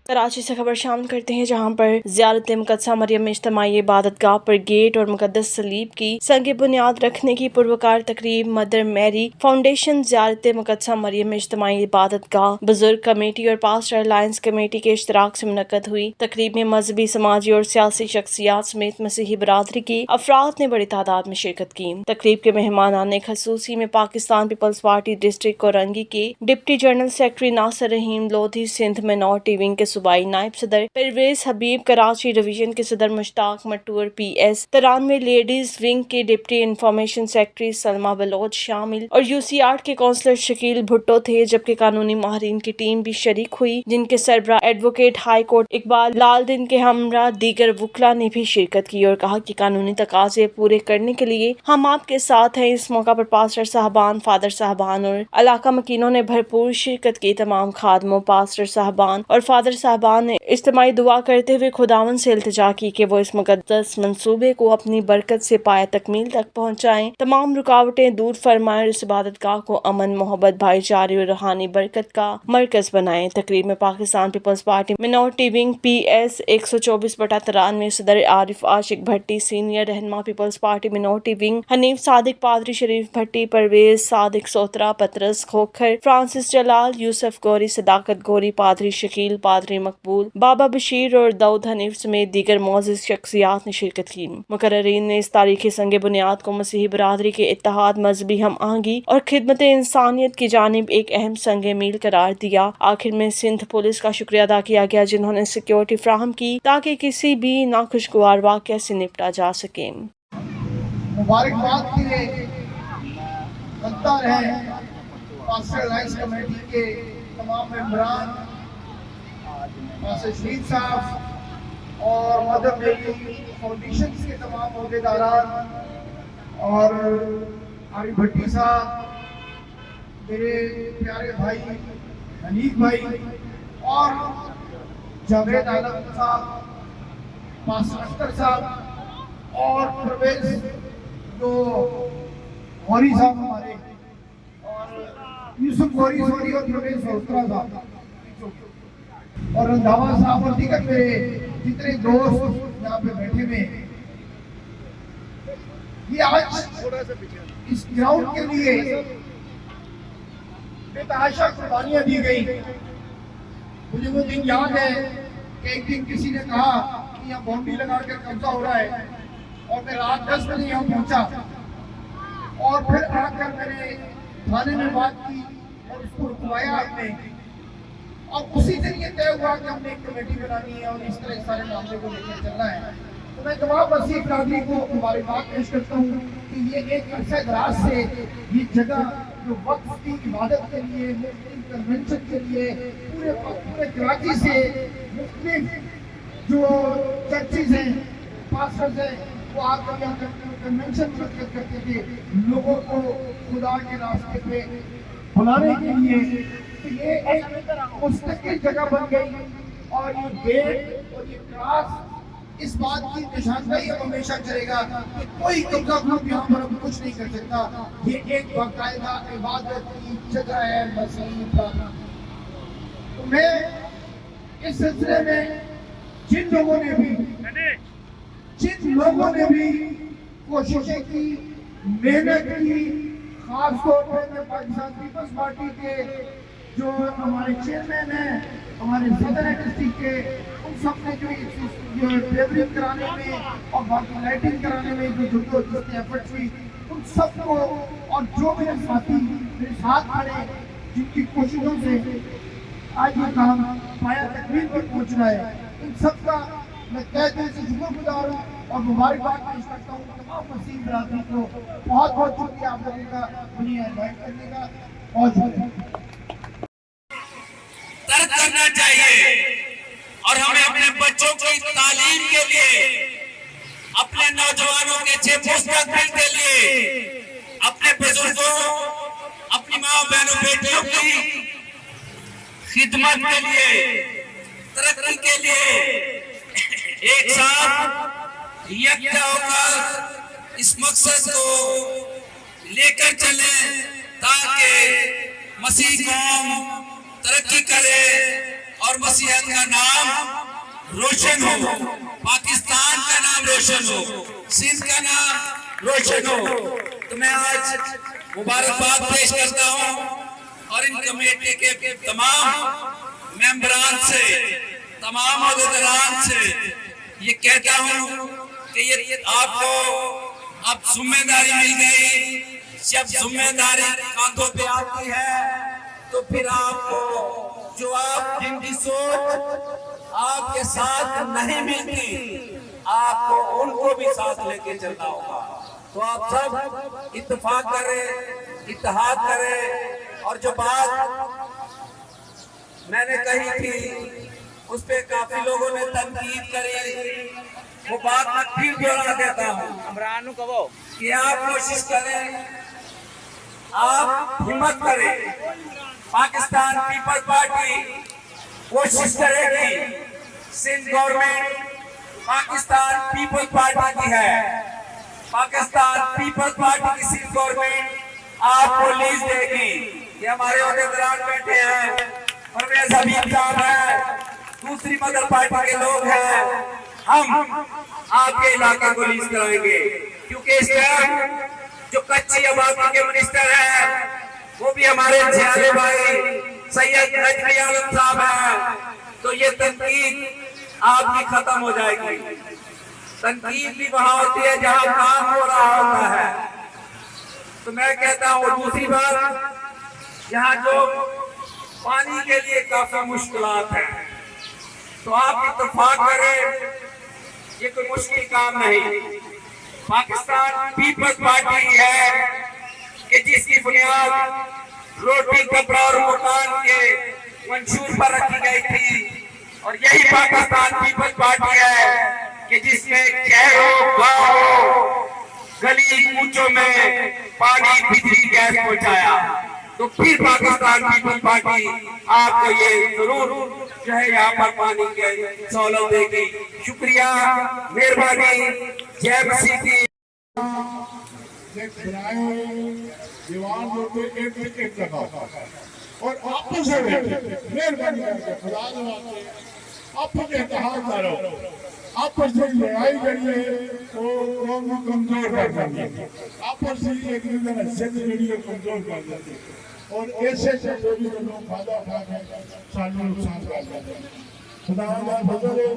कराची से खबर शामिल करते हैं, जहां पर ज़ियारत मुक़द्दसा मरियम में इज्तिमाई इबादत गाह पर गेट और मुक़द्दस सलीब की संग बुनियाद रखने की पुरवकार तकरीब मदर मैरी फाउंडेशन ज़ियारत मुक़द्दसा मरियम में इज्तिमाई इबादत गाह बुजुर्ग कमेटी और पास्टर अलायंस कमेटी के इश्तराक से मुनक्कद हुई। तकरीब में मजहबी, समाजी और सियासी शख्सियात समेत मसीही बरादरी की अफराद ने बड़ी तादाद में शिरकत की। तकरीब के मेहमानान खसूसी में Pakistan Peoples Party district Korangi के deputy general secretary Nasir Rahim Lodhi, Sindh minority wing के सूबाई नायब सदर परवेज हबीब, कराची डिवीजन के सदर Mushtaq Matoor, PS 93 ladies wing के deputy information secretary Salma Baloch शामिल और UC8 के काउंसलर शकील भुट्टो थे, जबकि कानूनी माहरीन की टीम भी शरीक हुई, जिनके सरबरा एडवोकेट हाई कोर्ट इकबाल लालदीन के हमरा दीगर वकला ने भी शिरकत की और कहा कि कानूनी तकाजे पूरे करने के लिए हम आपके साथ हैं। इस मौका पर पास्टर साहबान, फादर साहबान और इलाका मकीनों ने भरपूर शिरकत की। तमाम खादमों, पास्टर साहबान और फादर साहबान ने इज्तिमाई दुआ करते हुए खुदावन से इल्तिजा की कि वो इस मुकद्दस मंसूबे को अपनी बरकत से पाया तकमील तक पहुँचाएं, तमाम रुकावटें दूर फरमाएं और इस इबादत गाह को अमन, मोहब्बत, भाईचारे और रूहानी बरकत का मरकज बनाएं। तकरीब में Pakistan Peoples Party minority wing PS 124/93 सदर आरिफ आशिक भट्टी, सीनियर रहनुमा Peoples Party minority wing Hanif Sadiq, पादरी शरीफ भट्टी, परवेज सादिक सोत्रा, पतरस खोखर, फ्रांसिस जलाल, यूसुफ गौरी, सदाकत गौरी, पादरी शकील, पादरी मकबूल, बाबा बशीर और दाऊद हनीफ समेत दीगर मोअज़्ज़िज़ शख्सियात ने शिरकत की। मुकर्ररीन ने इस तारीखी संग बुनियाद को मसीही बरादरी के इत्तेहाद, मजहबी हम आहंगी और खिदमत इंसानियत की जानिब एक अहम संग मील करार दिया। आखिर में सिंध पुलिस का शुक्रिया अदा किया गया, जिन्होंने सिक्योरिटी फ्राहम की ताकि किसी भी नाखुशगवार वाक़या से निपटा जा सके। मुबारकबाद के लिए बनता रहे पास्टर अलायंस कमेटी के तमाम मेंबरान, पास्टर शहीद साहब और मदर मेरी फाउंडेशन के तमाम अहदेदारान और आरिफ भट्टी साहब, मेरे प्यारे भाई हनीफ भाई और जावेद आलम साहब, पास्टर अख्तर साहब और परवेज जो गौरी साहब हमारे और यूसुफ गौरी सॉरी और परवेज सोत्रा साहब और रंधावा साहब और दीगर मेरे जितने दोस्त यहाँ पे बैठे हुए हैं, ये आज इस ग्राउंड के लिए बेतहाशा कुर्बानियां दी गई। मुझे वो दिन याद है कि एक दिन किसी ने कहा कि यहाँ बाउंड्री लगाकर कब्जा हो रहा है और मैं रात 10 बजे यहाँ पहुंचा और फिर आकर मैंने थाने में बात की और उसको रुकवाया आपने, और उसी दिन ये तय हुआ कि हमने एक कमेटी बनानी है और इस तरह सारे मामले को लेकर चलना है। तो मैं तमाम मसीह बरादरी को मुबारकबाद पेश करता हूँ कि ये एक अरसे दराज से ये जगह जो वक्फ की इबादत के लिए, मुख्तलिफ कन्वेंशन के लिए पूरे कराची से मुख्तलिफ जो चर्चेज हैं, पास्टर्स हैं, वो आकर यहाँ कन्वेंशन करते थे लोगों को खुदा के रास्ते पे बुलाने के लिए। तो ये एक मुस्तकिल जगह बन गई और ये गेट और ये क्रॉस इस बात की निशानदेही हमेशा करेगा कि कोई कब्जा ग्रुप यहाँ पर अब कुछ नहीं कर सकता। ये एक बाकायदा इबादत की जगह है मसीही प्रार्थना। तो मैं इस सिलसिले में जिन लोगों ने भी कोशिशें की, मेहनत की, खास तौर पर मैं पाकिस्तान पीपल्स पार्टी के जो हमारे चेयरमैन हैं, हमारे सदर डिस्ट्रिक्ट के, उन सब ने जो टेबलिंग कराने में और बाकी लाइटिंग कराने में जो जितने एफर्ट्स हुई, उन सबको और जो मेरे साथी मेरे साथ खड़े जिनकी कोशिशों से आज ये काम पाया तकमील पर पहुंच रहा है, इन सबका मैं तहे दिल से शुक्रगुजार हूँ और मुबारकबाद पेश करता हूँ तमाम मसीह बरादरी को। बहुत बहुत शुक्रिया आप लोगों का मुझे इनवाइट करने का। बहुत शुक्रिया। तर्क करना चाहिए और हमें अपने बच्चों की तालीम के लिए, अपने नौजवानों के अच्छे मुस्तकबिल के लिए, अपने बुजुर्गों, अपनी माँ बहनों बेटियों की खिदमत के लिए, तरक्की के लिए एक साथ यकजा होकर इस मकसद को लेकर चलें ताकि मसीह कौम तरक्की करे और मसीहत का नाम रोशन हो, पाकिस्तान का नाम रोशन हो, सिंध का नाम रोशन हो। तो मैं आज मुबारकबाद पेश करता हूं और इन कमेटी के तमाम मेंबरान से, तमाम अहदेदारान से ये कहता हूं कि ये आपको अब जिम्मेदारी मिल गई। जब जिम्मेदारी कांधों पे आती है तो फिर आपको जो आप जिनकी सोच आपके साथ नहीं मिलती, आपको उनको भी साथ लेके चलना होगा। तो आप सब इत्तेफाक करें, इत्तेहाद करें। और जो बात मैंने कही थी उस पे काफी लोगों ने तनकीद करी, वो बात मैं फिर दोहरा देता हूँ कि आप कोशिश करें, आप हिम्मत करें। पाकिस्तान पीपल्स पार्टी कोशिश करेगी, Sindh government Pakistan Peoples Party की है, पाकिस्तान पीपल्स पार्टी की सिंध गवर्नमेंट आपको लीज देगी। ये हमारे अहदेदार बैठे हैं, परवेज हबीब साहब है, दूसरी मदर पार्टी के लोग हैं। हम आपके इलाके को लीज कराएंगे, क्योंकि इस टाइम जो कच्ची आबादी के मिनिस्टर हैं वो भी हमारे जियाले भाई सैयद नजमी आलम साहब हैं। तो ये तनकीद आपकी खत्म हो जाएगी। तनकीद भी वहां होती है जहां काम हो रहा होता है। तो मैं कहता हूँ दूसरी बात, यहाँ जो पानी के लिए काफी मुश्किलात हैं, तो आप इत्तेफाक करें, ये कोई मुश्किल काम नहीं। पाकिस्तान पीपल्स पार्टी है कि जिसकी बुनियाद रोटी, कपड़ा और मकान के मंशूर पर रखी गई थी, और यही पाकिस्तान पीपल्स पार्टी है कि जिसने शहरों, गांवों, गली कूचों में पानी, बिजली, गैस पहुंचाया। तो फिर पाकिस्तान पीपल्स पार्टी आपको ये जरूर जो है यहाँ पर पानी की सहूलत देगी। शुक्रिया, मेहरबानी, जय मसीह की। दीवार होते एक लगाओ और आपस में मेहरबानी करके खुदा आपस में इत्तेहाद करो। आपस में लड़ाई करिए तो कौम कमजोर कर देती है, आपस में एक दूसरे का जिद जड़ी कमजोर कर देती है, और ऐसे चीजों भी लोग फायदा उठा के सानू नुकसान कर देते हैं। खुदा का फजल है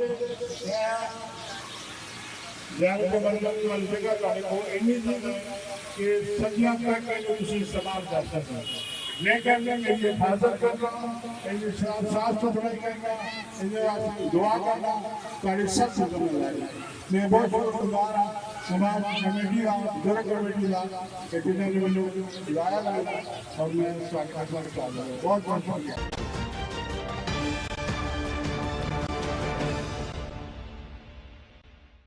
यार के बंदे वाली जगह जाने को इन्हीं कि सदियां तक के उसे इस्तेमाल कर सकते। मैं कहता हूँ ये हिफाजत करना, इन्हें साफ सुथराई करना, इन्हें दुआ करना, सारी सब जिम्मेदारी। मैं बहुत शुक्रगुजार हूँ तमाम कमेटी का, जरा कमेटी का कि जिन्होंने मुझे बुलाया और मैं स्वागत करना चाहता हूँ। बहुत बहुत शुक्रिया।